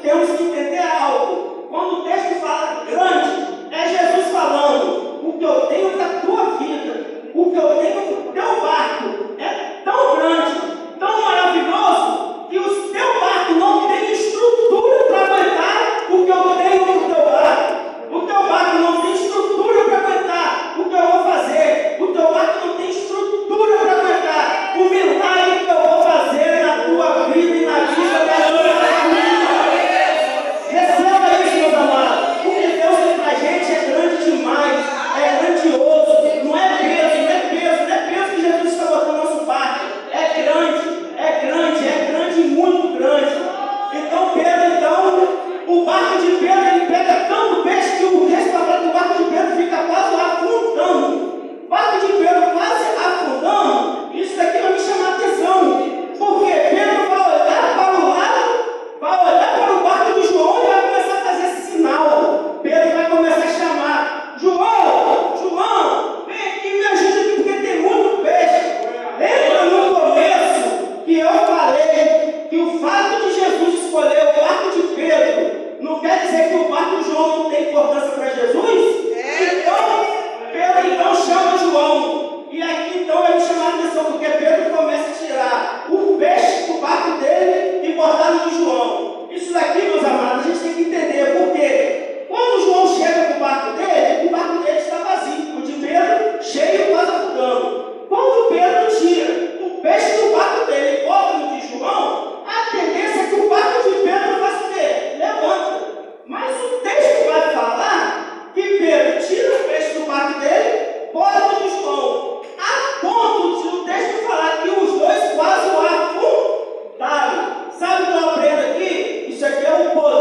temos que entender algo. Quando o texto fala grande, é Jesus falando: o que eu tenho para a tua vida, o que eu tenho para o teu barco, é tão grande, tão maravilhoso, que o teu barco não tem estrutura para aguentar o que eu tenho para o teu barco. O teu barco não tem estrutura para aguentar o que eu vou fazer. O teu barco não tem estrutura para aguentar o milagre que eu vou fazer na tua vida e na vida da tua família. Receba isso, meus amados. O que Deus tem para a gente é grande demais, é grandioso. Não é peso que Jesus está botando no nosso barco. É grande, muito grande. Então o barco de Pedro, ele pega tanto peixe que o texto fala que o barco de Pedro fica quase afundando. O barco de Pedro quase afundando, isso daqui vai me chamar a atenção. Porque Pedro vai olhar para o lado, vai olhar para o barco de João e vai começar a fazer esse sinal. Pedro vai começar a chamar: João, vem aqui, me ajuda aqui, porque tem muito peixe. Lembra no começo que eu falei que o fato de Jesus escolher o barco de Pedro não quer dizer que o barco de João não tem importância para Jesus? Então, Pedro chama João. E aqui então vai me chamar a atenção, porque Pedro começa a tirar o peixe do barco dele e botar no de João. Isso daqui, meus amados, a gente tem que entender, porque quando João chega com o barco dele está vazio. O de Pedro, cheio, quase afundando. Quando Pedro tira o peixe do barco dele e bota no de João, a tendência é que o barco de Pedro faça o quê? Levanta. Mas o texto vai falar que Pedro tira o peixe do barco dele, bota no de João, a ponto de o texto falar que os dois quase o afundaram. Sabe o que eu aprendo aqui? Isso aqui é um poder